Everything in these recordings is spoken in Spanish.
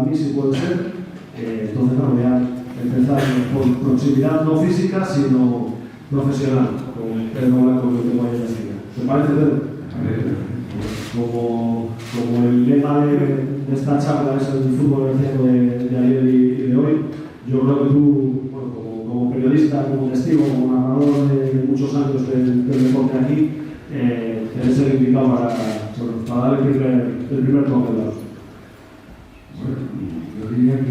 a mí sí puede ser. Entonces voy a empezar por proximidad no física, sino profesional, con Pedro Blanco que tengo ahí en la esquina. ¿Te parece, Pedro? Como el lema de esta charla es el fútbol herciano de ayer y de hoy, yo creo que tú, bueno, como periodista, como testigo, como narrador de muchos años del deporte aquí, eres el indicado para dar el primer toque. Bueno, yo diría que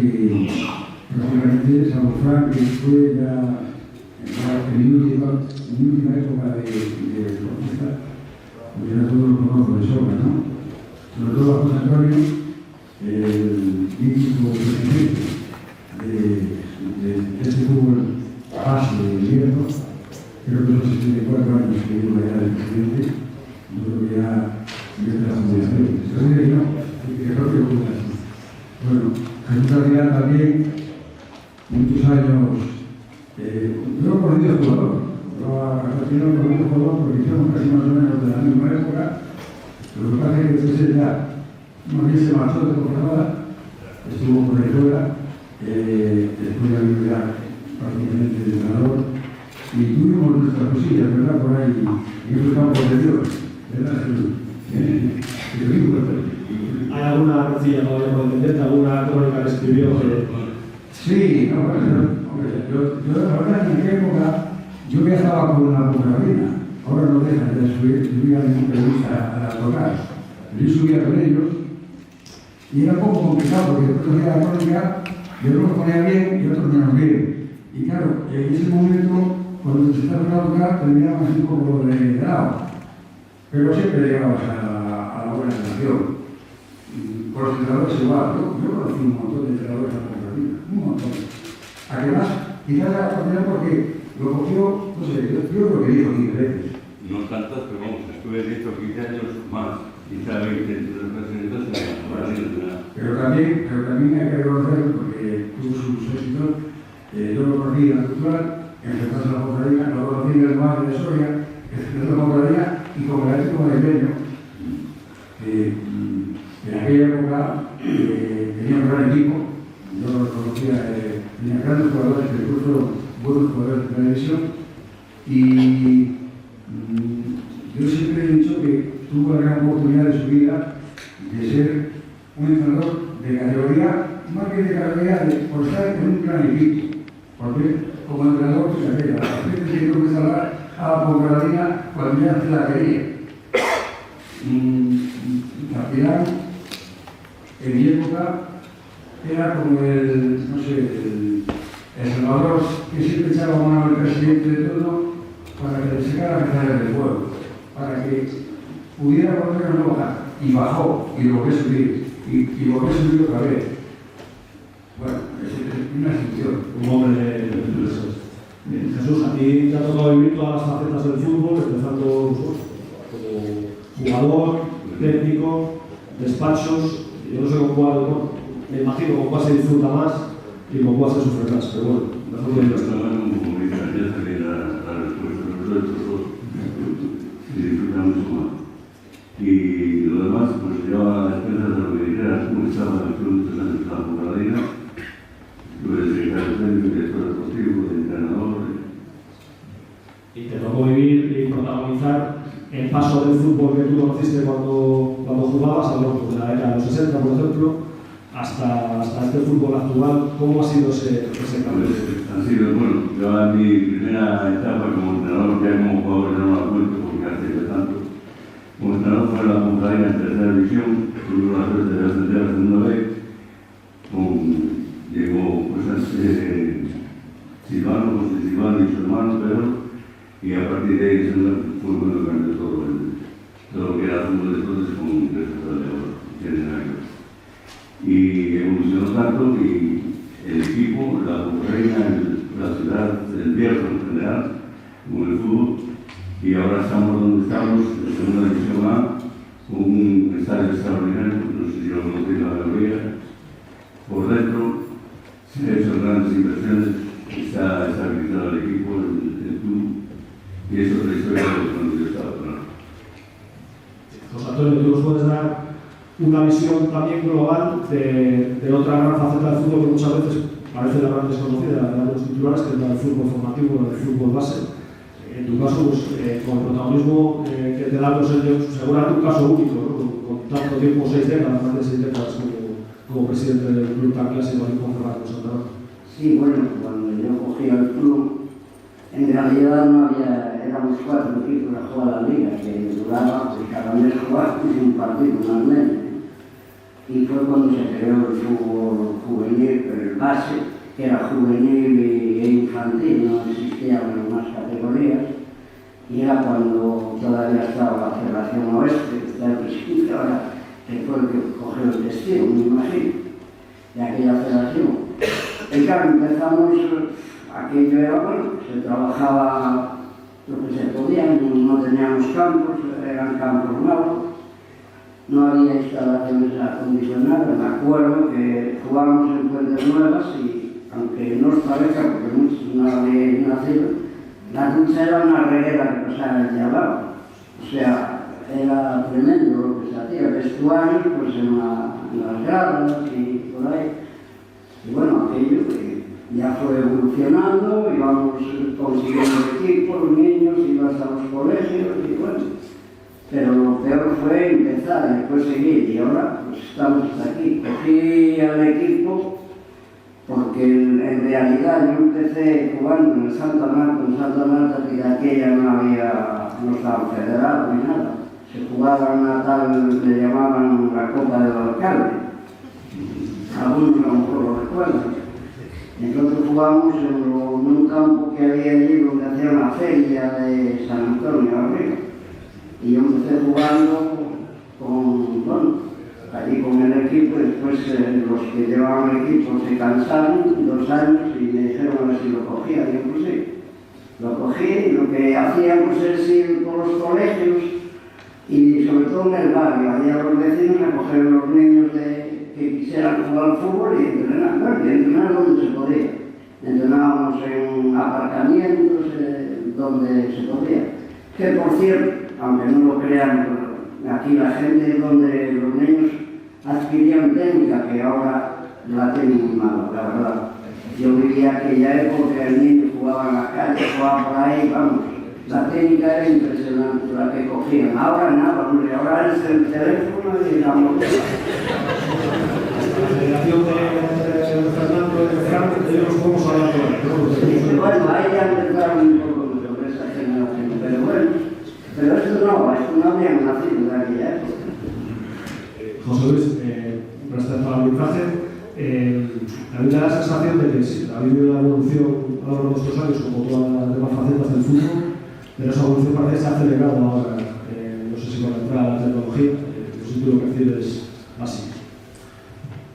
prácticamente Salvo Frank, que fue ya en mi última época de deportista, porque ya todos lo conozco de sobra, ¿no? Sobre todo a José Antonio, el mítico presidente de este fútbol base de invierno. Creo que son 64 años que llevo ya de presidente. Yo creo que ya empieza la fundación. Se lo diré, ¿no? Que creo que es así. Bueno, Jesús Adrián también, muchos años, yo lo conocí de jugador. Yo a Argentina lo conocí de jugador porque somos casi más o menos de la misma época. Lo que pasa es que después ya, más bien se marchó de temporada, estuvo por ahí fuera, después ya vino ya prácticamente de entrenador, y tuvimos nuestras cosillas, ¿verdad? Por ahí, y eso estamos de Dios, ¿verdad? ¿Hay alguna recilla todavía por entender? ¿Alguna crónica que escribió? Sí, no, hombre, yo la verdad en aquella época yo viajaba con una cofradía, ahora no dejan de subir a ningún periodista a tocar. Yo subía con ellos y era un poco complicado porque después hacía la crónica y otros los ponía bien y otros menos bien. Y claro, en ese momento, cuando se estaba a tocar, terminábamos un poco de lado. Pero siempre llegabas a la buena relación. Por los entrenadores igual, yo conocí un montón de entrenadores a la cofradía, un montón. Además, quizás la oportunidad porque lo cogió, no sé, yo creo que dijo 15 veces. No tantas, pero vamos, estuve 10 o 15 años más, quizá 20 entre las clases pero también hay que reconocer, porque tuvo sus éxitos, yo lo conocí en la cultural, empezó a la cofradía, lo conocí en el mar de Soria, en la cofradía, y como era como madrileño, en aquella época tenía un gran equipo, yo lo conocía, tenía grandes jugadores, que incluso buenos jugadores de televisión, y yo siempre he dicho que tuvo la gran oportunidad de su vida de ser un entrenador de categoría, más que de categoría, por estar en un gran equipo, porque como entrenador, pues aquella, la gente se tuvo que salvar a la cofradía cuando ya se la quería. Al final, en mi época, era como no sé, el Salvador que siempre echaba mano al presidente de todo para que le sacara las medallas del pueblo, para que pudiera volver a no bajar. Y bajó, y lo volvió a subir, y volvió a subir otra vez. Bueno, es una excepción. Un hombre de esos. Jesús, a ti te ha tocado vivir todas las facetas del fútbol, empezando como jugador, técnico, despachos. Yo no sé con cuál, me imagino con cuál se disfruta más y con cuál se sufre más, pero bueno, mejor que esto. Ya sabía la respuesta, pero estos dos se disfrutan mucho más. Y lo demás, pues yo a expensas de lo que dijeras, como estaba en muchos años en la cofradía, estuve de secretario técnico, director deportivo, de entrenador. Y te tocó vivir y protagonizar el paso del fútbol que tú conociste cuando jugabas, de la década de los 60, por ejemplo, hasta este fútbol actual. ¿Cómo ha sido ese cambio? Ha sido, bueno, yo en mi primera etapa como entrenador, ya como jugador no la cuento porque hace tanto. Como entrenador fue la cofradía en tercera división, tuve la suerte de ascender a la segunda vez. Llegó pues Silvano, José Silvano y su hermano Pedro, y a partir de ahí fue bueno cambió todo lo que era fútbol de entonces con el centenario. Y evolucionó tanto y el equipo, la cofradía, la ciudad, el Bierzo en general, como el fútbol, y ahora estamos donde estamos, en segunda división A, con un estadio extraordinario, no sé si lo conocéis, la Galería. Por dentro se han hecho grandes inversiones, está estabilizado el equipo, el club, y eso es la historia de cuando yo estaba. José Antonio, ¿tú nos puedes dar una visión también global de otra gran faceta del fútbol que muchas veces parece la gran desconocida de los titulares, que es la del fútbol formativo, el fútbol base. En tu caso, pues, con el protagonismo que te dan los años, seguramente un caso único, ¿no? Con tanto tiempo, 6 décadas, más de 6 décadas como presidente del club tan clásico aquí con Ferran Santana. Sí, bueno, cuando yo cogí el club, en realidad no había, éramos 4 equipos a jugar la liga, que duraba, pues cada mes jugar un partido, más o menos. Y fue cuando se creó el fútbol juvenil, el base, que era juvenil e infantil, no existían más categorías. Y era cuando todavía estaba la Federación Oeste, que está el presidente ahora, que fue el que cogió el destino, me imagino, de aquella federación. Y claro, empezamos, aquello era bueno, se trabajaba lo que se podía, no teníamos campos, eran campos nuevos, no había instalaciones acondicionadas. Me acuerdo que jugábamos en Fuentes Nuevas y, aunque no os parezca, porque muchos no habían nacido, la ducha era una reguera que pasaba el llavado. O sea, era tremendo lo que se hacía, vestuarios pues en las gradas y por ahí. Y bueno, aquello que ya fue evolucionando, íbamos consiguiendo equipos, niños, ibas a los colegios y bueno. Pero lo peor fue empezar y después seguir, y ahora pues estamos hasta aquí. Cogí al equipo porque en realidad yo empecé jugando en Santa Marta, y de aquella no estaba federado ni nada. Se jugaba una tal, le llamaban la Copa del Alcalde. Algunos a lo mejor lo recuerdan. Entonces jugamos en un campo que había allí donde hacía una feria de San Antonio arriba. Y yo empecé jugando allí con el equipo, y después los que llevaban el equipo se cansaron 2 años y me dijeron a ver si lo cogía. Y yo pues sí, lo cogí, y lo que hacíamos es ir por los colegios y sobre todo en el barrio, había los vecinos a coger a los niños que quisieran jugar al fútbol y entrenar, bueno, y entrenar donde se podía. Entrenábamos en aparcamientos, donde se podía. Que por cierto, aunque no lo crean, aquí la gente donde los niños adquirían técnica, que ahora la tienen muy mala, la verdad. Yo vivía aquella época, el niño jugaba en la calle, jugaba por ahí, vamos, la técnica era impresionante la que cogían. Ahora nada, hombre, ahora es el teléfono y la moto. La federación de Fernando y de Ferran, ellos podemos hablar con él. Bueno, ahí ya empezaron un poco sobre esa generación, pero bueno. Pero esto no habían nacido de aquella época. José Luis, respecto al arbitraje, a mí me da la sensación de que sí, ha habido una evolución a lo largo de estos años, como todas las demás facetas del fútbol, pero esa evolución parece que se ha acelerado ahora, no sé si con la entrada de la tecnología, no sé si tú lo percibes así.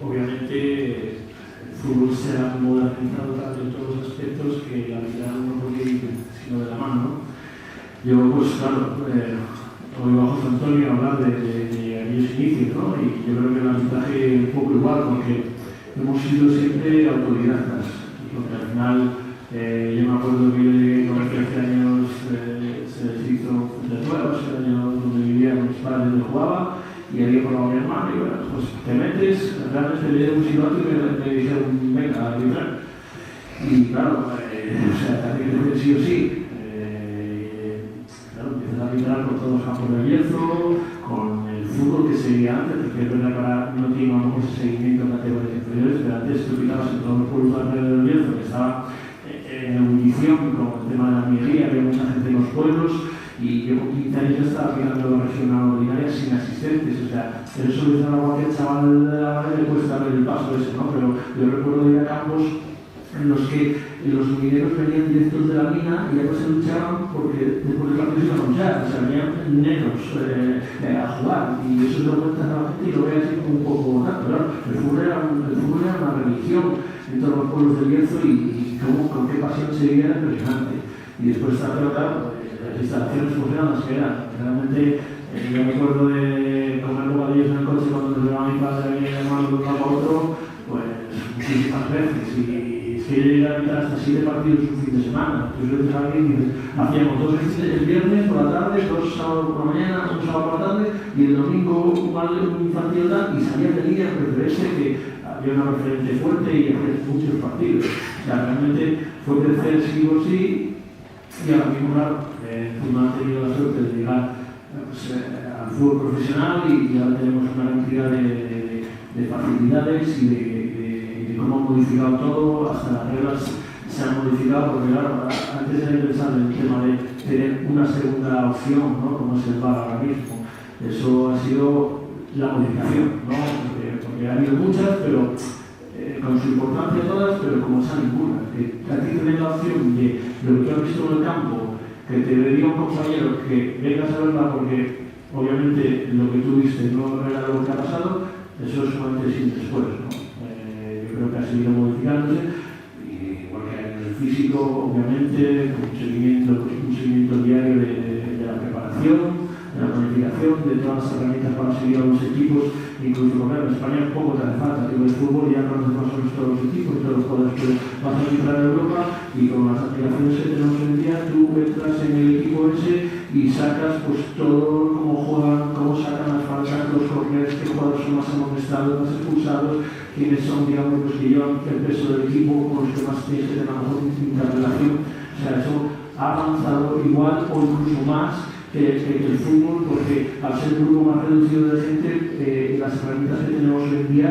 Obviamente, el fútbol se ha modernizado tanto en todos los aspectos que la vida no puede ir sino de la mano, ¿no? Yo, pues claro, oigo a José Antonio hablar de aquellos inicios, ¿no? Y yo creo que el arbitraje un poco igual, porque hemos sido siempre autodidactas, porque al final, yo me acuerdo que con 13 años se les hizo de nuevo, el año donde vivían mis padres donde jugaba, y había por mi hermano, y bueno, pues te metes, realmente le dieron un silbato y me dijeron, venga, a arbitrar. Y claro, o sea, también creo que sí o sí. Empiezas a arbitrar con todos los campos de Bierzo, con el fútbol que seguía antes, porque es verdad que ahora no tiene a lo mejor ese seguimiento en categorías inferiores, pero antes tú quitabas en todos los pueblos alrededor de Bierzo, que estaba en ebullición con el tema de la minería, había mucha gente en los pueblos, y yo con 15 años ya estaba aplicando la regional ordinaria sin asistentes, o sea, eso le da la cualquier chaval de la manera le puedes dar el paso ese, ¿no? Pero yo recuerdo ir a campos en los que los mineros venían directos de la mina y ya no se luchaban porque después del partido se iban a luchar, o sea, venían negros a jugar, y eso te lo cuentas a la gente y lo ve así como un poco tanto, ¿verdad? El fútbol era una religión en todos los pueblos del Bierzo y con qué pasión se vivía era impresionante. Y después esta pelota, las instalaciones pues eran las que eran. Realmente, yo me acuerdo de comer bocadillos en el coche cuando nos llevaba mi padre a mi hermano de un lado a otro, pues muchísimas veces. Y es que yo llegué a mitad hasta 7 partidos un fin de semana. Entonces ves a alguien y dices, hacíamos 2 el viernes por la tarde, 2 sábados por la mañana, 1 sábado por la tarde y el domingo un infantil y salía de liga preferente que había una referente fuerte y hacía muchos partidos. O sea, realmente fue crecer sí o sí y ahora mismo, claro, encima han tenido la suerte de llegar al fútbol profesional y ahora tenemos una cantidad de facilidades y de cómo han modificado todo, hasta las reglas se han modificado, porque claro, antes era pensar en el tema de tener una segunda opción, ¿no? Como es el VAR ahora mismo. Eso ha sido la modificación, ¿no? Porque ha habido muchas, pero con su importancia todas, pero como esa ninguna. A ti tener la opción de lo que tú has visto en el campo, que te diga un compañero que vengas a verla porque obviamente lo que tú viste no era lo que ha pasado, eso es un antes y un después, ¿no? Yo creo que ha seguido modificándose, igual que en el físico, obviamente, con un seguimiento diario de la preparación, de la planificación, de todas las herramientas para seguir a los equipos, incluso porque en España poco te hace falta, tipo de fútbol ya conoces más o menos todos los equipos, todos los jugadores que vas a entrar en Europa y con las aplicaciones que tenemos hoy en día tú entras en el equipo ese y sacas pues todo cómo juegan, cómo sacan las faltas, los corners, qué jugadores son más amonestados, más expulsados, quiénes son, digamos, los que llevan el peso del equipo, con los que más tienes que tener a lo mejor interrelación. O sea, eso ha avanzado igual o incluso más que el fútbol, porque al ser un grupo más reducido de gente, las herramientas que tenemos hoy en día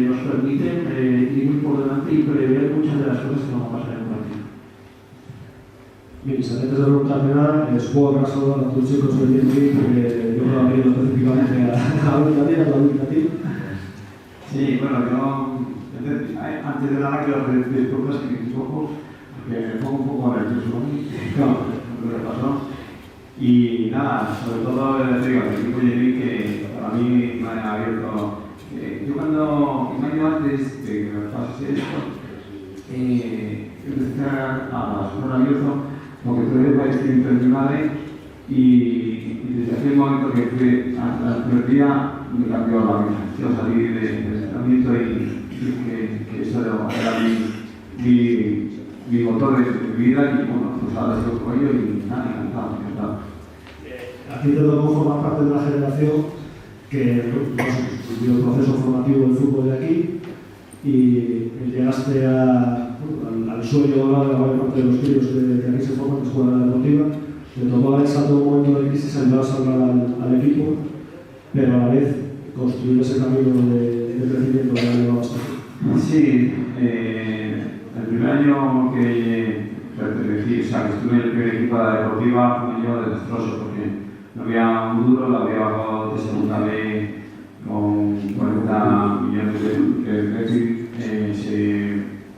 nos permiten ir muy por delante y prever muchas de las cosas que van a pasar en un partido. Bien, antes de preguntarme nada, supongo que vas a saludar a tus chicos del tiempo porque yo me lo he pedido específicamente a ti. Sí, bueno, yo antes de nada quiero pedir disculpas que me equivoco, porque me pongo un poco nervioso con lo que pasó. Y nada, sobre todo te digo, el equipo Jenny que para mí me ha abierto. Yo cuando un año antes de que me pasase esto, empecé a sonar abierto, como que tuve el país que mi madre y desde aquel momento que fui al primer día me cambió la vida. Yo salí del entrenamiento y que eso era mi motor de mi vida y bueno, pues ahora sigo con ello y nada, encantado. A ti te tocó formar parte de la generación que vivió el proceso formativo del fútbol de aquí y llegaste al sueño dorado de la mayor parte de los críos que aquí se forman, que es la deportiva. Te tocó dar el salto un momento de crisis, ayudar a salvar al equipo, pero a la vez construir ese camino de crecimiento que ha llevado hasta aquí. Sí, el primer año que pertenecí, o sea, que estuve en el primer equipo de la deportiva fue un año desastroso porque no había un duro, lo había bajado de segunda B con 40 millones de déficit, se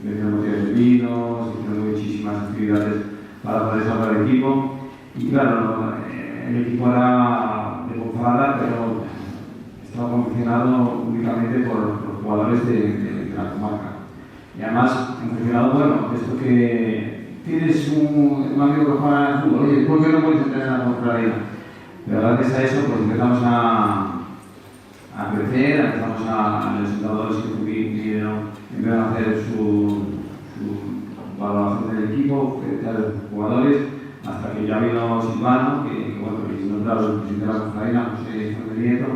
vendieron botellas de vino, se hicieron muchísimas actividades para poder salvar el equipo y claro, el equipo era de Ponferrada, pero estaba confeccionado únicamente por los jugadores de la comarca. Y además, confeccionado, bueno, esto que tienes un amigo que juega al fútbol, oye, ¿por qué no puedes entrenar a la Ponferradina? Pero gracias a eso, pues empezamos a crecer, empezamos a los entrenadores que pidieron, empezaron a hacer su valoración del equipo, de los jugadores, hasta que ya vino Silvano, que bueno, que si no claro, el presidente de la Ponferradina, José Nieto,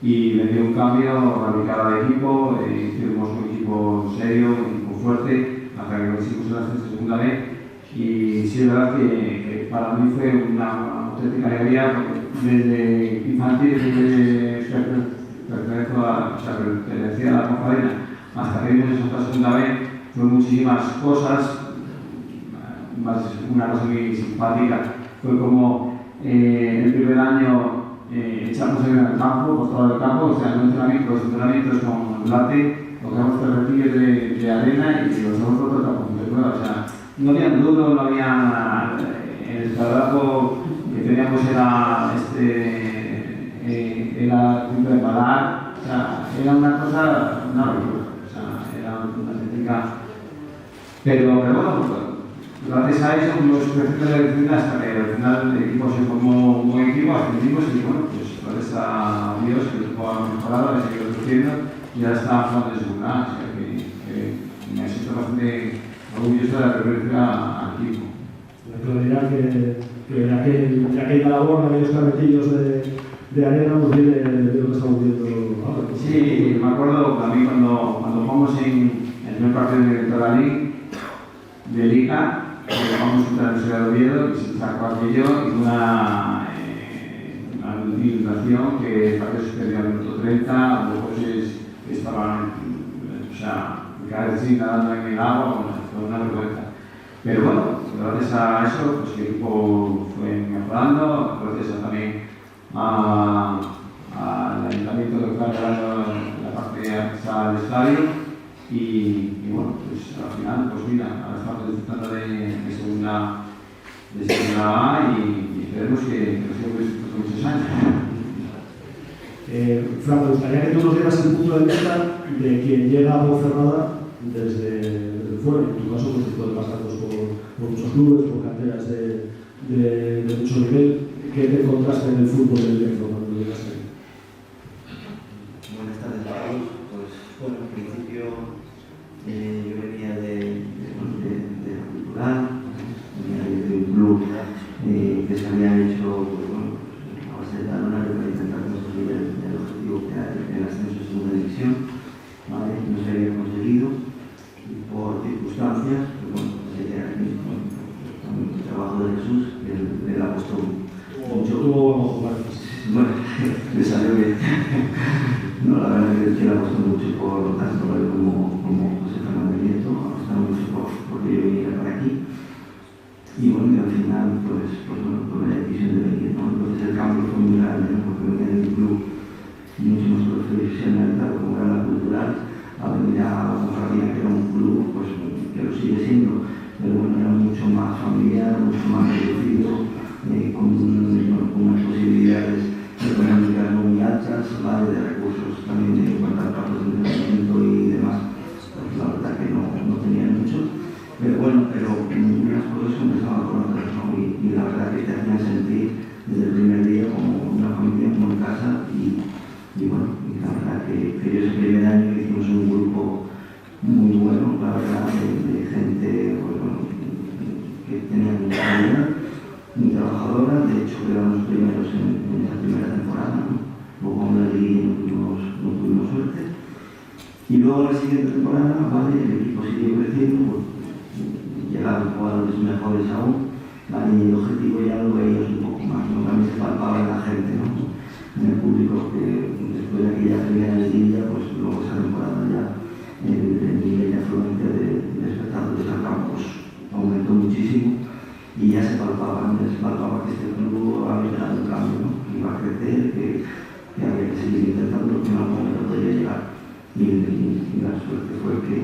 y le dio un cambio radical al equipo, hicimos un equipo serio, un equipo fuerte, hasta que nos hicimos en la segunda vez. Y sí es verdad que para mí fue una auténtica alegría, porque desde infantil, pertenecía a la Ponferradina, hasta que vimos esa segunda vez, fue muchísimas cosas. Una cosa muy simpática fue como el primer año echamos en el campo, por todo el campo, o sea, los entrenamientos con late, cogemos terretillos de arena y los hemos roto el campo de prueba, o sea, no había duro, no había el trabajo que teníamos era de parar, o sea, era una cosa, una locura, o sea, era una técnica, pero bueno, gracias a eso fuimos creciendo la disciplina hasta que al final el equipo se formó un buen equipo, ascendimos y bueno, pues gracias a Dios que el equipo ha mejorado, ha seguido creciendo y ya está jugando en segunda, o sea que me siento bastante orgulloso de la referencia al equipo. La claridad que aquella labor, aquellos carretillos de arena, nos viene de lo que estamos viendo ahora. Sí, me acuerdo también cuando jugamos en el primer partido de la Liga, vamos contra el Universidad de Oviedo, que se sacó aquello y una ilustración que el partido se perdió al minuto 30, los coches estaban, cada vez nadando en el agua con una vergüenza. Pero bueno, gracias a eso, pues el equipo fue mejorando, gracias también al ayuntamiento que está arreglando la parte anexada al estadio y bueno, pues al final, pues mira, ahora estamos disfrutando de segunda A y esperemos que nos siga por muchos años. Fran, me gustaría que tú nos dieras el punto de vista de quien llega a Ponferrada desde fuera. En tu caso, pues después de pasar por muchos clubes, por canteras de mucho nivel. ¿Qué te encontraste en el fútbol del Bierzo cuando llegaste? Buenas tardes a todos. Pues bueno, en principio yo venía de la cultural, venía de un club que se había hecho pues, bueno, a base de talonario para intentar construir el objetivo que era el ascenso a segunda división. ¿Vale? No se había conseguido y por circunstancias, pues bueno, llegué aquí con el trabajo de Jesús, que le ha puesto mucho. Bueno, me salió bien. No, la verdad es que le ha puesto mucho por tanto él como José Fernández Nieto, ha costado mucho porque yo viniera para aquí. Y bueno, y al final, pues bueno, tomé la decisión de venir, ¿no? Entonces el cambio fue muy grande, ¿no? Porque venía de un club mucho más profesionalizado como era la cultural, a venir a Ponferradina, que era un club, pues que lo sigue siendo, pero bueno, era mucho más familiar, mucho más reducido, con unas posibilidades económicas muy altas, ¿vale? De recursos también en cuanto a campos de entrenamiento y demás, pues la verdad que no tenían mucho, pero bueno, unas cosas empezaban con otras, ¿no? Y la verdad que te hacían sentir desde el primer día como una familia, como en casa y bueno, y la verdad que yo ese primer año hicimos un grupo muy bueno, la verdad, de gente pues, bueno, que tenía mucha calidad, muy trabajadora. De hecho éramos los primeros en esa primera temporada, ¿no? Luego en la Liga no tuvimos suerte y luego en la siguiente temporada, ¿vale? El equipo siguió creciendo, pues, llegaron jugadores mejores aún, ¿vale? Y el objetivo ya lo veías un poco más, ¿no? También se palpaba en la gente, ¿no? En el público, que después de aquella primera liguilla, pues luego esa temporada ya el nivel de afluencia de espectadores al campo pues, aumentó muchísimo y ya se palpaba que este club había llegado un cambio, ¿no? Que iba a crecer, que había que seguir intentando, que en algún momento podría llegar. Y la suerte fue que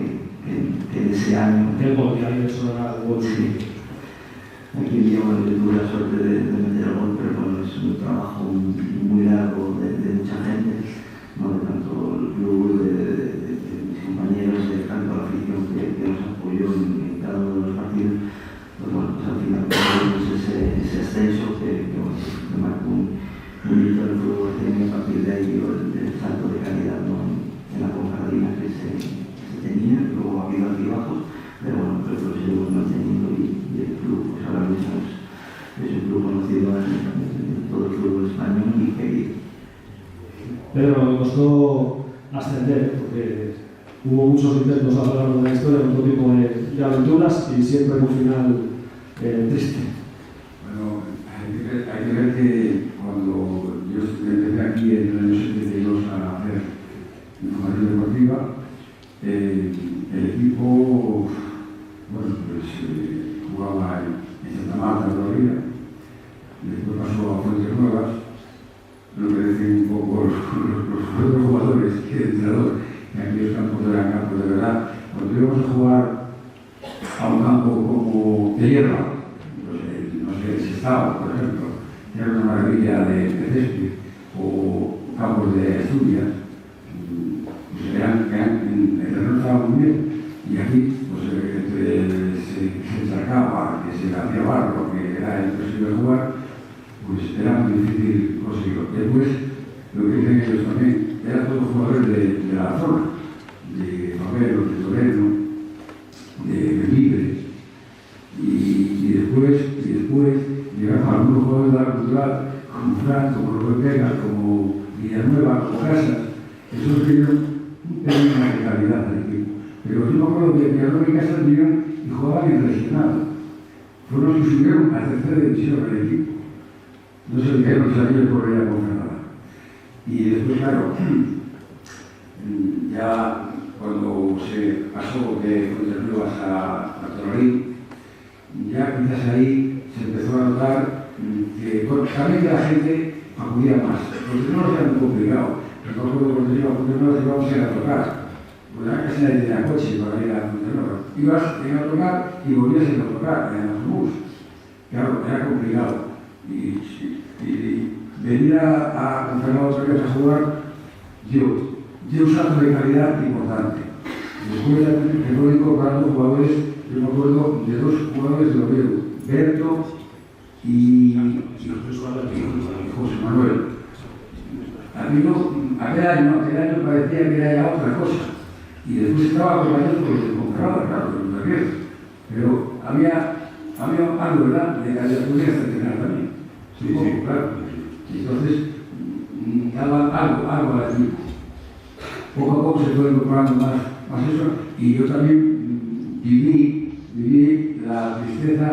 en ese año... ¿Qué gol? Que ahí eso era el gol. Sí. Aquí en día, bueno, yo tuve la suerte de meter el gol, pero bueno, es un trabajo muy largo de mucha gente, ¿no? De tanto el club, de mis compañeros, de tanto la afición que nos apoyó en cada uno de los partidos. Pues bueno, pues al final tuvimos ese ascenso que marcó un hito del fútbol y a partir de ahí el salto de calidad, ¿no? En la Ponferradina que se tenía, luego ha habido altibajos, pero bueno, creo que lo seguimos manteniendo y el club pues ahora mismo es un club conocido en todo el fútbol español y querido. Pero me costó ascender porque hubo muchos intentos a lo largo de la historia, otro tipo de aventuras y siempre un final triste. Bueno, hay que ver que cuando yo empecé aquí en el año 72 a hacer información deportiva, el equipo, bueno, pues jugaba en Santa Marta todavía, después pasó a Fuentes Nuevas, lo que decían un poco los jugadores que el entrenador, que aquellos campos eran campos de verdad. Cuando íbamos a jugar a un campo como de hierba, no sé, si estaba, por ejemplo, era una maravilla de césped, o campos de Asturias, pues el terreno estaba muy bien, y aquí pues, se sacaba, que se hacía barro, que era imposible jugar, pues era muy difícil conseguirlo. Después, lo que dicen ellos también, eran todos jugadores de la zona, de Fabero, de Toreno, de Libre, Fran, como Rubén Vega, como Villanueva, como Casas, esos tuvieron un término de calidad del equipo. Pero yo me acuerdo que Villanueva y Casas vinieron y jugaban en regional. Fueron los que subieron a tercera división del equipo. No se dijeron si aquello corría con Granada. Y después, claro, ya cuando se pasó de Fuenternuevas a Toralín, ya quizás ahí se empezó a notar que también la gente acudía más. Los terrenos eran muy complicados. Recuerdo que cuando iba a Fuenternuevas íbamos a ir a tocar. Pues casi nadie tenía coche para ir a Fuenternuevas. Ibas a tocar y volvías a ir a tocar en el autobús. Claro, era complicado. Y venir a Ponferrada otra vez a jugar dio un salto de calidad importante. Después se fueron incorporando jugadores, yo me acuerdo de dos jugadores de Oviedo, Berto y José Manuel. Aquel año parecía que era ya otra cosa. Y después estaba acompañado por el Ponferrada, claro, pero había algo, ¿verdad?, de candidatura excepcional también. Sí, claro. Entonces, daba algo al equipo. Poco a poco se fue incorporando más eso, y yo también viví la tristeza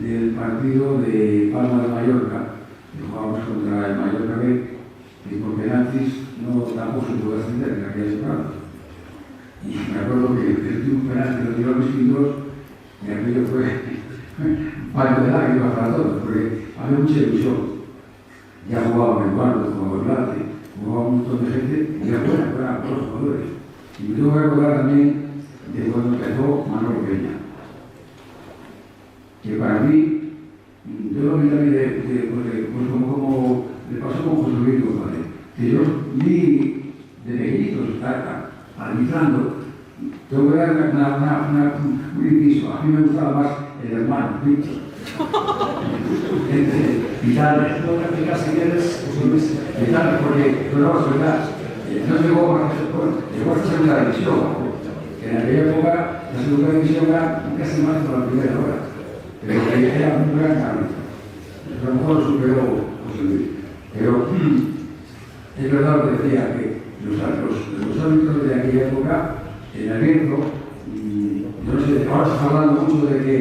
del partido de Palma de Mallorca, que jugábamos contra el Mallorca B, que por penaltis tampoco se pudo ascender en aquella temporada. Y me acuerdo que el último penalti lo tiró Luis Quintos, y aquello fue parte de lágrimas para todos, porque había mucha ilusión. Ya jugaba en el Guardo, jugaba en Plate, jugaba un montón de gente, y era buena para todos los jugadores. Y me tengo que recordar también de cuando empezó Manolo Peña, que para mí, yo lo vi también pues como le pasó con José Luis González, que yo vi de pequeñitos estar arbitrando. Tengo que dar un inciso. A mí me gustaba más el hermano, Víctor. Y tal, si quieres, porque no llegó a la segunda división. En aquella época, la segunda división era casi más que la primera hora. Pero era un gran árbitro. A lo mejor lo superó José Luis. Pero es verdad lo que decía, que los árbitros de aquella época, en el Bierzo, no sé, ahora se está hablando mucho de que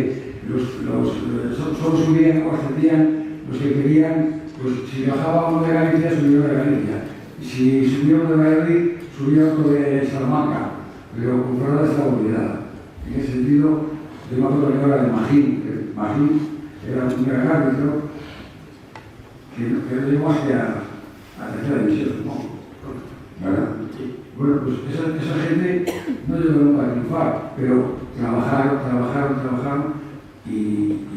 solo subían o ascendían los que querían, pues si bajaba uno de Galicia, subía uno de Galicia. Si subía uno de Valladolid, subía otro de Salamanca. Pero Ponferrada estaba olvidada. En ese sentido, yo me acuerdo que ahora de Magín, era un gran árbitro que no llegó hacia a tercera división, ¿verdad? Bueno, pues esa gente no llegó nunca a triunfar, pero trabajaron y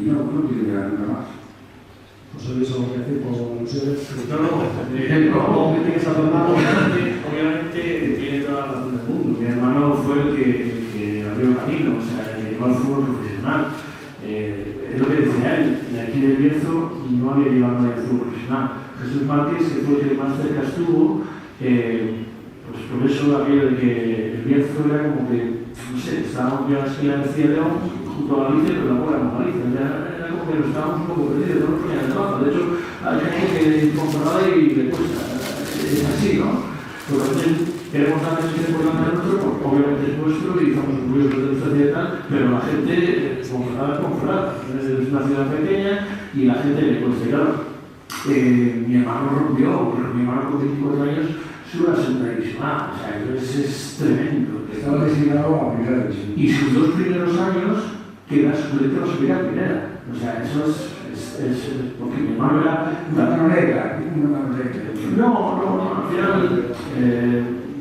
no quieren llegar nunca más. José Luis, ¿algo que decir por ustedes? No, tienes a tu hermano, obviamente tiene toda la razón del mundo. Mi hermano fue el que abrió camino, o sea, el que llegó al fútbol profesional. Es lo que decía él, de aquí del Bierzo no había llegado a al fútbol profesional. Jesús Márquez, que fue el que más cerca estuvo, pues por eso aquello de que el Bierzo era como que, no sé, estábamos ya en la esquina de Castilla y León, junto a Galicia, pero tampoco éramos Galicia. Era como que nos estábamos un poco perdidos, no nos ponían de mapa. De hecho, hay gente que Ponferrada y le cuesta. Es así, ¿no? Porque queremos dar ese importante a nosotros, porque obviamente es nuestro y estamos orgullosos de nuestra ciudad y tal, pero la gente, Ponferrada es Ponferrada. Es una ciudad pequeña y la gente le cuesta. Claro, mi hermano rompió, porque mi hermano con 24 años sube a segunda división A, o sea, es tremendo. Estaba designado a primera división. Y sus 2 primeros años queda suplente a subir a primera. O sea, eso es porque mi hermano era una mano negra. No, al final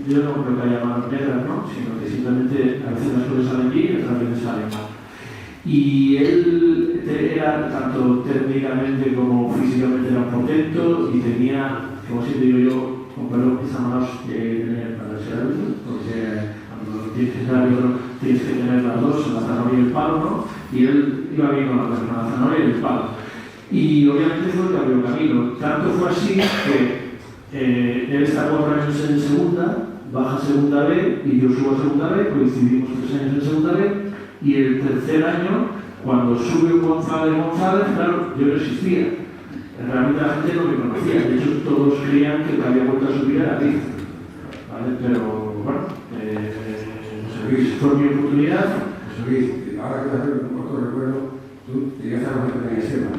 yo no creo que haya manos negras, ¿no? Sino que simplemente a veces las cosas salen bien y otras veces salen mal. Y él era tanto técnicamente como físicamente era un potento y tenía, como siempre digo yo, con perdón, esa manos que tener para ser árbitro, porque cuando tienes que ser árbitro tienes que tener las dos, la zanahoria y el palo, ¿no? Y él iba bien con la zanahoria y el palo. Y obviamente fue el que abrió camino. Tanto fue así que él está 4 años en segunda, baja a segunda B y yo subo a segunda B, coincidimos 3 años en segunda B, y el tercer año, cuando sube un González, claro, yo no existía. realmente la gente no me conocía, de hecho todos creían que el que había vuelto a subir era David, ¿vale? Pero bueno, fue mi oportunidad. Luis, ahora que te hacer un corto recuerdo, tú llegaste a lo que tenía Seba, ¿no?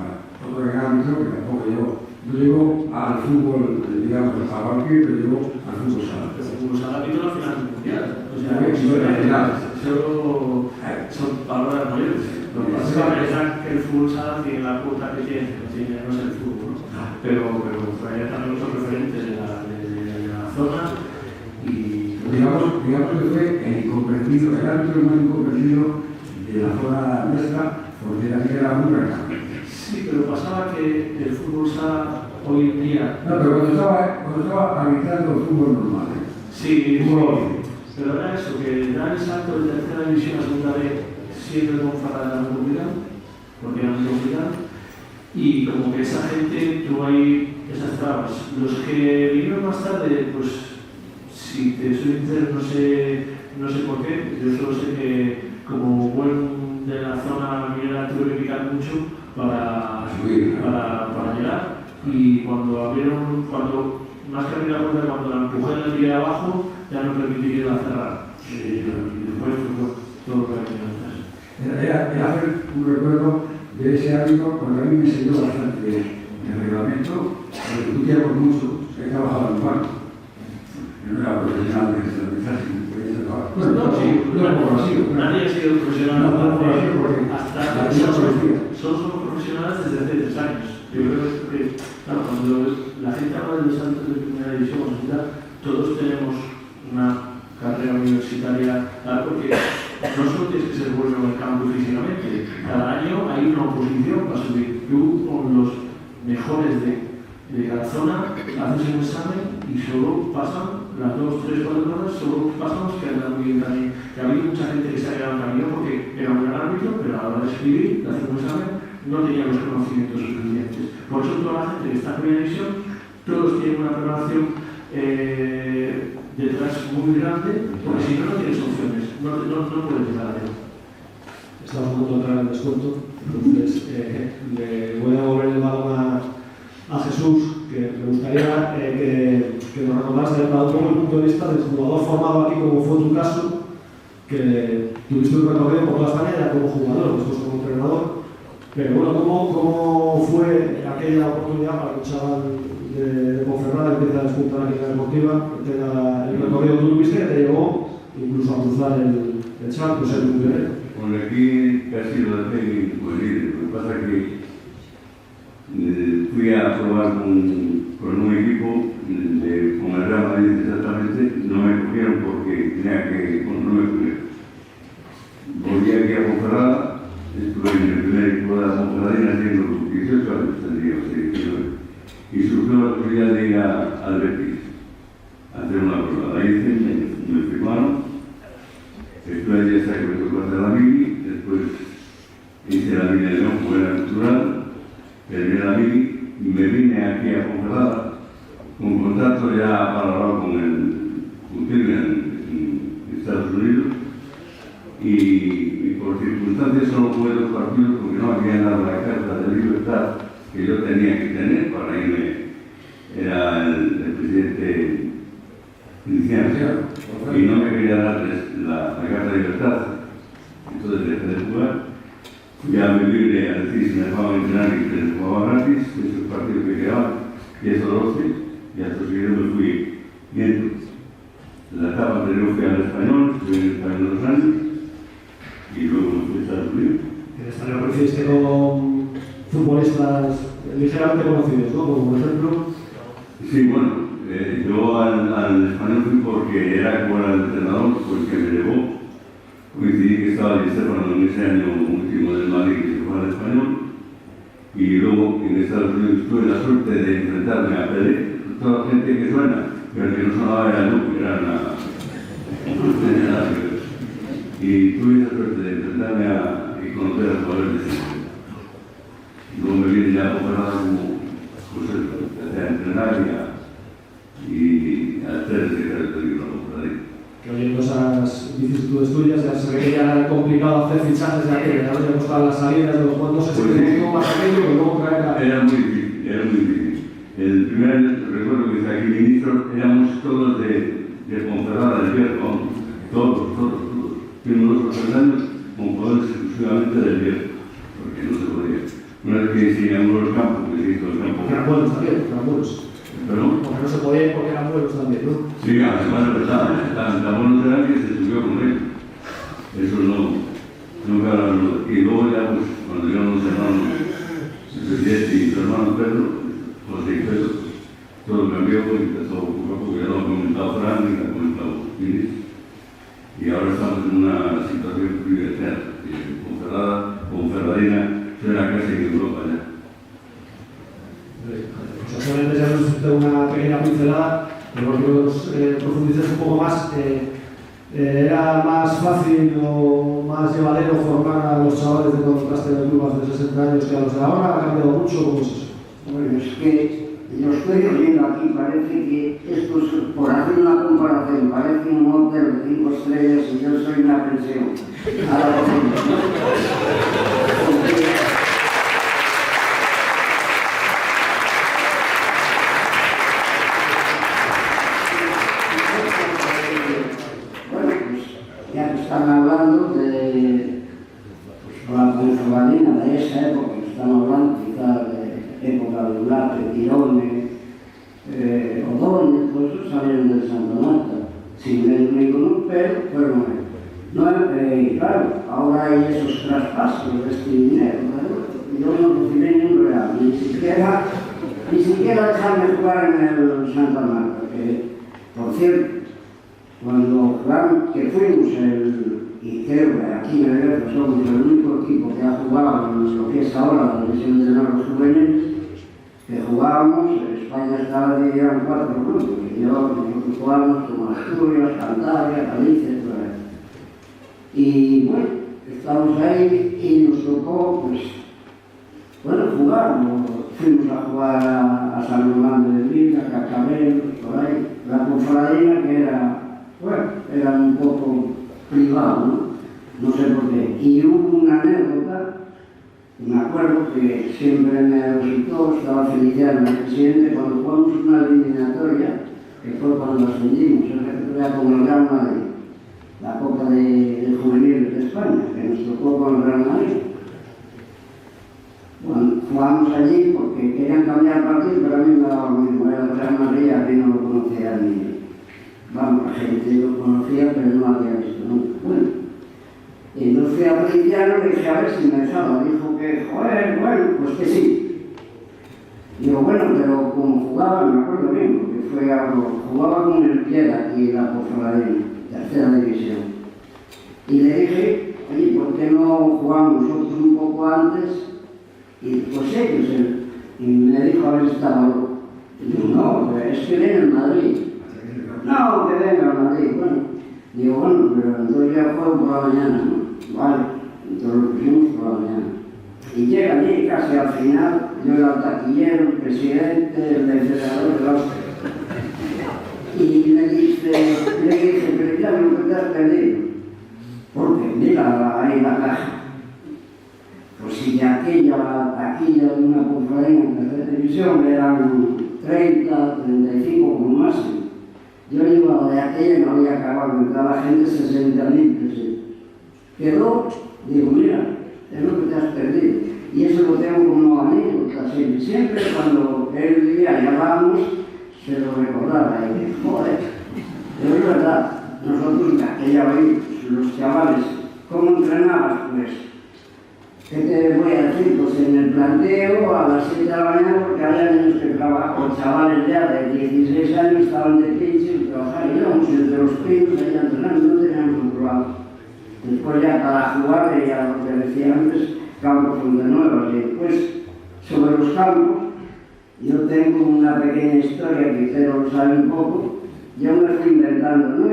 Vale. Otro gran ámbito que tampoco llegó. No llegó al fútbol, digamos, a cualquier, pero llegó al fútbol sala. El fútbol sala vino a la final mundial, o sea, son palabras mayores. Lo que pasa es que el fútbol sala tiene la cuota que tiene, no es el fútbol, ¿no? Pero hay también otros referentes de la zona y... Digamos que fue el incomprendido, el árbitro más incomprendido de la zona nuestra, porque era muy grande. Sí, pero pasaba que el fútbol sala hoy en día... No, pero cuando estaba arbitrando el fútbol normal. Sí, pero era eso, que dar el salto de tercera división a segunda B siempre con Farada de la porque era muy complicado. Y como que esa gente tuvo ahí esas trabas. Los que vinieron más tarde, pues si te soy sincero, no sé por qué. Yo solo sé que como buen de la zona minera tuve que picar mucho para llegar. Y cuando más que abrir la puerta, cuando la empujé en la tiré abajo, ya no permití que la cerrara. Y después fue todo lo que venía atrás. Era hacer un recuerdo de ese hábito, porque a mí me enseñó bastante el reglamento, porque tú quieres mucho, he trabajado en un banco. Yo no era profesional de ese mensaje, nadie ha sido profesional hasta solo somos profesionales desde hace 3 años. Yo creo que, claro, cuando la gente habla de los saltos de primera división, todos tenemos una carrera universitaria, porque no solo tienes que ser bueno en el campo físicamente, cada año hay una oposición para subir. Tú con los mejores de cada zona haces un examen y solo pasan las 2, 3, 4 horas, solo pasan los que andan muy bien también. Que ha habido mucha gente que se ha quedado en camino porque era un gran árbitro, pero a la hora de escribir, de hacer un examen, no tenía los conocimientos suficientes. Por eso toda la gente que está en primera división, todos tienen una preparación detrás muy grande, porque si no tienes opciones, no puedes llegar a él. Estamos a punto de entrar en el descuento, entonces le voy a devolver el balón a Jesús, que me gustaría que nos recordase para un poco el punto de vista del jugador formado aquí, como fue tu caso, que tuviste un recorrido por toda España ya como jugador, después como entrenador. Pero bueno, ¿cómo fue aquella oportunidad para que un chaval de Ponferrada empiece a despuntar aquí en la deportiva, que tenga el recorrido que tú tuviste, que te llevó incluso a cruzar el charco, ser un pionero? Bueno, aquí casi lo dejé juvenil. Lo que pasa es que fui a probar con un equipo con el Real Madrid exactamente, no me cogieron porque no me cogieron. Volví aquí a Ponferrada, estuve en el primer equipo de la Ponferradina haciendo los 18 años, tendría 19, y surgió la posibilidad de ir al Betis a hacer una prueba. La hice, me firmaron, estuve allí hasta que me tocó hacer la mini, después hice la mini de León, como era cultural, terminé la mini y me vine aquí a Ponferrada con contrato ya valorado con Tigre en Estados Unidos y por circunstancias solo jugué 2 partidos porque no había dado la carta de libertad que yo tenía que tener para irme. Era el presidente inicial y no me quería dar la carta de libertad, entonces dejé de jugar. Fui a mi libre a decir si me dejaban entrenar y que les jugaba gratis, esos partidos que quedaban, y eso 12, y hasta seguido me fui viendo. La etapa anterior fui al Español, estuve en el Español 2 años, y luego me fui a Estados Unidos. En el Español coincidiste con futbolistas ligeramente conocidos, ¿no? Como por ejemplo... Sí, bueno, yo al Español fui porque era como el entrenador, porque me llevó. Coincidí que estaba Di Stéfano en ese año último del Madrid que se fue al Español, y luego en Estados Unidos tuve la suerte de enfrentarme a Pelé. Toda la gente que suena, pero el que no sonaba era Luke, era no tenía nada que ver. Y tuve la suerte de enfrentarme y conocer a los jugadores de ese momento. Luego me vine ya a Ponferrada como a entrenar y a hacer ese carácter de la Ponferradina. que oyendo esas vicisitudes tuyas ya se ve que ya era complicado hacer fichajes de aquello, ya habíamos estado las salidas de los cuantos extremos, más aquello, que luego traer a... Era muy difícil, era muy difícil. El primer año, recuerdo que está aquí ministro, éramos todos de Ponferrada, del Bierzo, todos. Fuimos 2 o 3 años con poderes exclusivamente del Bierzo, porque no se podía. Una vez que diseñamos los campos, que se hizo el campo. Que eran buenos también, eran buenos. ¿Perdón? Porque no se podía ir porque eran buenos también, ¿no? Sí, además es verdad, tan buenos eran que se subió con él. Eso nunca lo... Y luego ya, pues, cuando llegamos los hermanos, el presidente y su hermano Pedro, José y Pedro, todo cambió y empezó poco a poco, ya lo ha comentado Fran y lo ha comentado Luis. Y ahora estamos en una situación privilegiada. Ponferradina será casi en Europa ya. Solamente ya nos hizo una pequeña pincelada, pero que profundices un poco más. ¿Era más fácil o más llevadero formar a los chavales de cuando entraste en el club hace 60 años que a los de ahora? ¿Ha cambiado mucho? ¿Cómo es eso? Bueno, es que yo estoy oyendo aquí, parece que esto es, por hacer una comparación, parece un hotel de 5 estrellas y yo soy una pensión. Bueno, pues ya que están hablando de la Ponferradina de esa época, que están hablando quizás de época de Ulate, Tirone, O'Donnell, pues eso salieron de Santa Marta, sin ver ninguno, pero fueron ahí. No, claro, ahora hay esos traspasos de este dinero, ¿no? Yo no recibí ni un real, ni siquiera dejarme jugar en el Santa Marta, que, por cierto, cuando jugamos, que fuimos y creo que aquí en el Bierzo somos el único equipo que ha jugado en lo que es ahora la división de los juveniles, que jugábamos, España estaba dividida en 4 grupos, y nosotros jugábamos como Asturias, Cantabria, Galicia, todo eso. Y bueno, estamos ahí y nos tocó, pues, bueno, jugar. Fuimos a jugar a San Román de Villa, a Cacabel, por ahí. La Ponferradina, que era, bueno, era un poco privado, ¿no? No sé por qué. Y hubo una anécdota, me acuerdo que siempre me resultó, estaba Feliciano, el presidente, cuando jugamos una eliminatoria, que fue cuando ascendimos, era con el Real Madrid, la Copa de Juveniles de España, que nos tocó con el Real Madrid. Bueno, jugamos allí porque querían cambiar el partido, pero a mí me daba lo mismo, era el Real Madrid, a mí no lo conocía ni... Vamos, la gente lo conocía, pero no lo había visto nunca. Bueno, y entonces fui a Feliciano y le dije a ver si me dejaba. Dijo que, joder, bueno, pues que sí. Digo, bueno, pero como jugaba, me acuerdo bien, porque jugaba con el Piedra aquí en la Ponferradina, tercera división. Y le dije, oye, ¿por qué no jugamos nosotros un poco antes? Y pues ellos, y me dijo a ver si estaba loco. Y digo, no, es que viene el Madrid. No, que venga el Madrid. Bueno, digo, bueno, pero entonces ya juego por la mañana, ¿no? Vale, entonces lo pusimos por la mañana. Y llega allí casi al final, yo era el taquillero, el presidente, el entrenador de los... Y le dije, pero ya lo que te has perdido. Porque mira ahí la caja. Pues si de aquella taquilla de una Ponferradina en tercera división eran 30, 35 como máximo. Yo iba de aquella y no había acabado, entraba gente 60.000. Quedó, digo, mira, es lo que te has perdido. Y eso lo tengo como anécdota siempre. Siempre cuando él vivía y hablábamos, se lo recordaba. Y dije, joder, pero es verdad, nosotros de aquella vez, los chavales, ¿cómo entrenabas? Pues, ¿qué te voy a decir? Pues en el planteo a las 7 de la mañana, porque había niños que trabajaban, chavales ya de 16 años estaban de pinche y trabajaban, y íbamos entre los pinos allá entrenando, no teníamos controlado. Después ya para jugar, ya lo que decía antes, campos de nuevas, y después sobre los campos, yo tengo una pequeña historia que usted lo sabe un poco. Yo me fui inventando,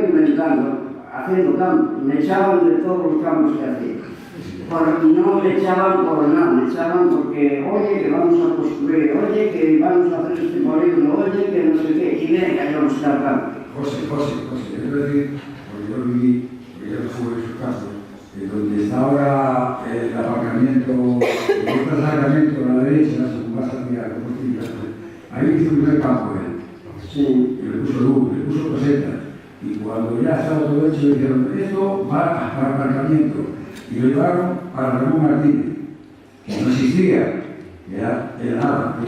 haciendo campos, me echaban de todos los campos que hacía. No me echaban por nada, me echaban porque, oye, que vamos a construir, oye, que vamos a hacer este polígono, oye, que no sé qué, y venga yo a buscar campo. José, yo quiero decir, porque yo viví, porque yo no estuve en su caso, donde está ahora el aparcamiento, el aparcamiento a la derecha, según vas hacia Compostilla, ahí hizo el primer campo él. Sí. Y le puso luz, le puso coseta. Y cuando ya estaba todo hecho, le dijeron, esto va para aparcamiento. Y lo llevaron para Ramón Martínez, que no existía, era nada,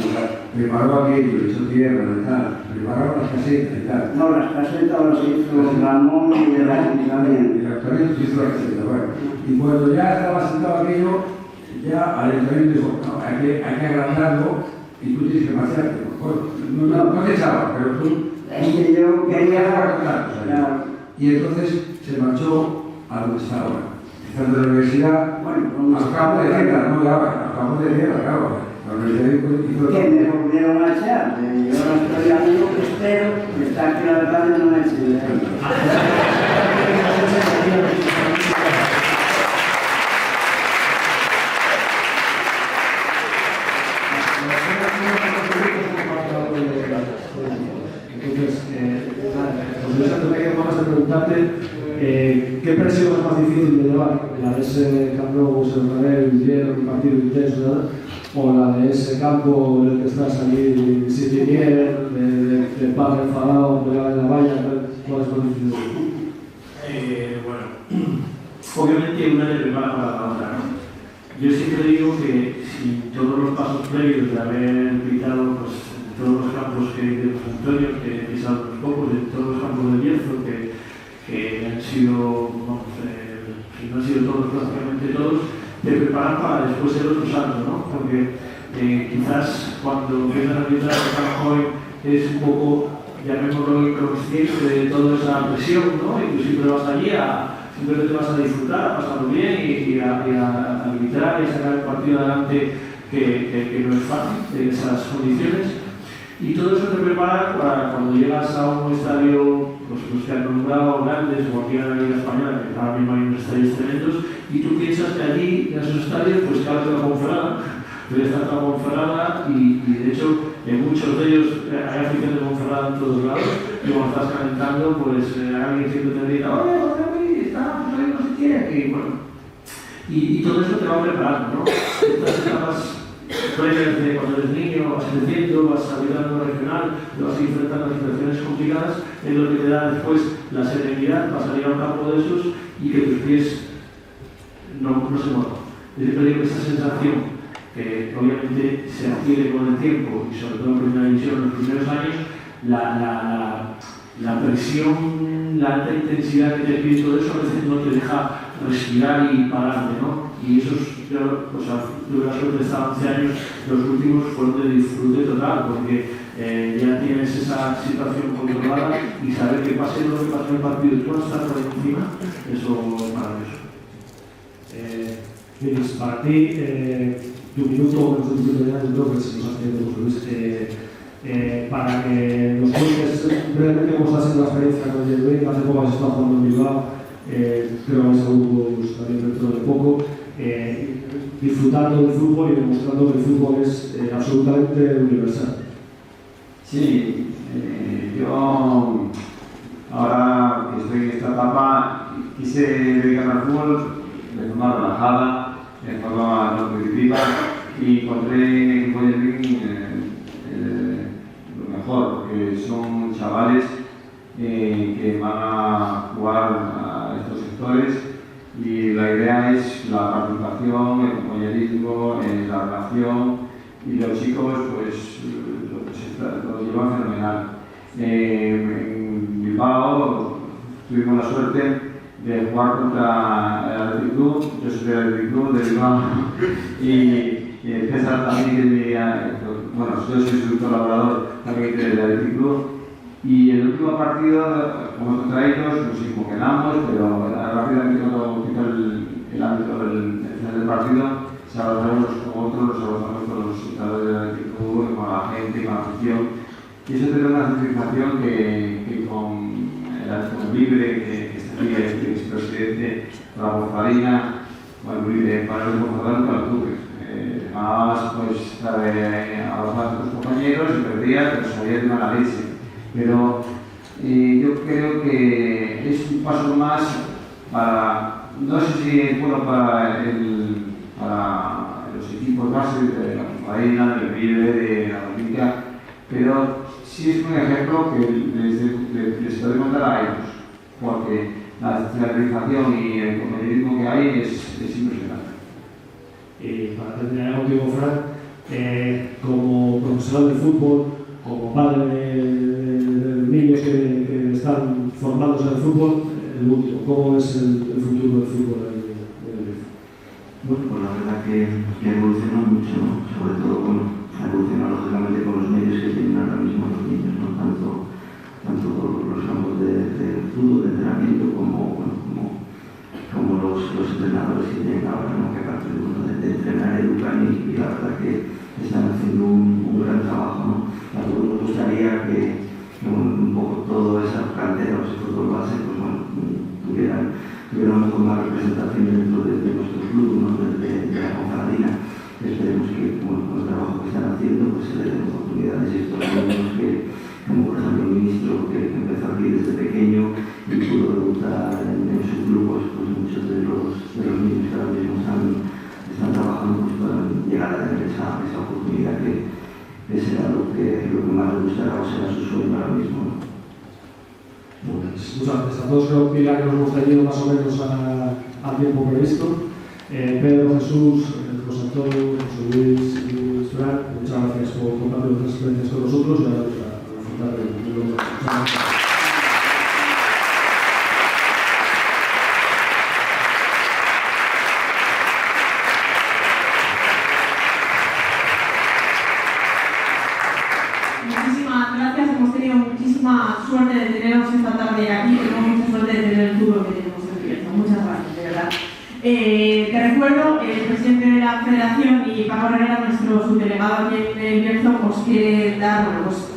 preparó aquello, le echó tierra y tal, prepararon las casetas y tal. No, las casetas las hizo Ramón y el ayuntamiento. El ayuntamiento se hizo la caseta, bueno. Y cuando ya estaba sentado aquello, ya al ayuntamiento dijo, no, hay que agrandarlo y tú tienes que marcharte. Bueno, no te echaba, pero tú... Es que yo quería... Claro. Y entonces se marchó a donde está ahora. Está de la universidad, Bueno, al campo de tierra, no de ahora, al campo de tierra, claro. La universidad hizo... que me volvieron a echar. Yo no estoy amigo que espero que está aquí la tarde no me echen de ahí. Entonces, vamos a preguntarte qué presión es más difícil de llevar, la de ese Camp Nou, el hierro, un partido intenso, ¿verdad? O la de ese campo en el que estás allí sin linier, de padre enfadado, pegado en la valla, ¿cuál es más difícil? Bueno, obviamente una te prepara para la otra, ¿no? Yo siempre digo que si todos los pasos previos de haber pitado pues, todos los campos de José Antonio, que he pisado unos pocos, de todos los campos del Bierzo, que han sido, vamos, si no han sido todos, prácticamente todos, te preparan para después el otro salto, ¿no? Porque quizás cuando empiezas a pitar tan joven es un poco, llamémoslo, inconsciente de toda esa presión, ¿no? Y tú siempre vas allí simplemente vas a disfrutar, a pasarlo bien y a arbitrar y a sacar el partido adelante que no es fácil en esas condiciones. Y todo eso te prepara para cuando llegas a un estadio, pues los que han nombrado grandes, o aquí en la Liga Española, que ahora mismo hay unos estadios tremendos, y tú piensas que allí, en esos estadios, pues claro que la Ponferrada, pero está toda Ponferrada, y de hecho, en muchos de ellos hay afición de Ponferrada en todos lados, y cuando estás calentando, pues alguien siempre te grita, ¡oye, está, no sé quién! Y bueno, y todo eso te va preparando, ¿no? Estas etapas previas de cuando eres niño, vas creciendo, vas ayudando regional, te vas enfrentando a situaciones complicadas, es lo que te da después la serenidad para salir a un campo de esos y que tus pies no se muevan. Yo siempre digo que esa sensación que obviamente se adquiere con el tiempo y sobre todo en primera división en los primeros años, la presión, la alta intensidad que te pide todo eso a veces no te deja respirar y pararte, ¿no? Y esos, yo, o sea, tuve la suerte de estar 11 años, los últimos fueron de disfrute total, porque ya tienes esa situación controlada y saber que pase lo que pase en el partido y tú vas a estar por encima, eso es maravilloso. Luis, para ti, tu minuto, nuestro minuto de año, que se nos ha tenido Luis, para que los jueces brevemente cómo está siendo la experiencia con el Bilbao, hace poco has estado jugando en Bilbao, creo que vais a grupos también dentro de poco, disfrutando del fútbol y demostrando que el fútbol es absolutamente universal. Sí, yo ahora que estoy en esta etapa quise dedicarme al fútbol de forma relajada, de forma no competitiva y encontré en el equipo de Ring lo mejor, porque son chavales que van a jugar a estos sectores y la idea es la participación, el compañerismo, la relación y los chicos pues lo llevan fenomenal. En Bilbao tuvimos la suerte de jugar contra el Athletic Club, yo soy del Athletic Club de Bilbao y César también que es mi, bueno, yo soy su colaborador también del Athletic Club y el último partido, como contra ellos, nos inconvenamos, pero rápidamente cuando quitó el ámbito del final del partido, se abrazaron unos con otros, nos abrazamos con los jugadores del Athletic Club, con la gente, con la afición y eso te da una satisfacción que con el Alto Libre, que está aquí el expresidente, con la Borfarina, bueno, Libre, para el Borfarina, para el club. Además, pues, abrazar a tus compañeros y perdías, pero salías de una leche. Pero yo creo que es un paso más para, no sé si es bueno para los equipos base de la Compañía, del River, de la Olímpica, pero sí es un ejemplo que les podemos dar a ellos, porque la teatralización y el comedismo que hay es impresionante. Y para terminar contigo, Fran, como profesor de fútbol, como padre de niños que están formados en el fútbol, el último, ¿cómo es el futuro del fútbol del Bueno, pues la verdad que evoluciona mucho, ¿no? Sobre todo, bueno, evoluciona lógicamente con los medios que tienen ahora mismo los niños, ¿no? Tanto los campos de fútbol, de entrenamiento, como los entrenadores que tienen ahora, ¿no? Que aparte de entrenar, educan y la verdad que están haciendo un gran trabajo, ¿no? A todos nos gustaría que un poco toda esa cantera o ese fútbol base, pues bueno, tuvieran mejor más representación dentro de nuestro club, ¿no? de la Confradina. Esperemos que con el trabajo que están haciendo pues se les den oportunidades y estos niños que, como por ejemplo el ministro que empezó aquí desde pequeño y pudo debutar en su club, pues muchos de los niños que ahora mismo están trabajando pues puedan llegar a tener esa oportunidad que será lo que más les gustará o será su sueño ahora mismo, ¿no? Muchas gracias a todos. Creo que ya que nos hemos tenido más o menos al tiempo previsto. Pedro, Jesús, José Antonio, José Luis y Fran, muchas gracias por compartir vuestras experiencias con nosotros y a disfrutar de lo que suerte de teneros esta tarde aquí, tenemos mucha suerte de tener el fútbol que tenemos en Bierzo. Muchas gracias, de verdad. Te recuerdo, el presidente de la Federación y Paco Herrera, nuestro subdelegado aquí en Bierzo, os quiere dar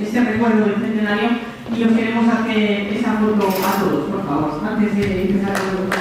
este recuerdo del centenario y os queremos hacer esa foto a todos, por favor, antes de empezar el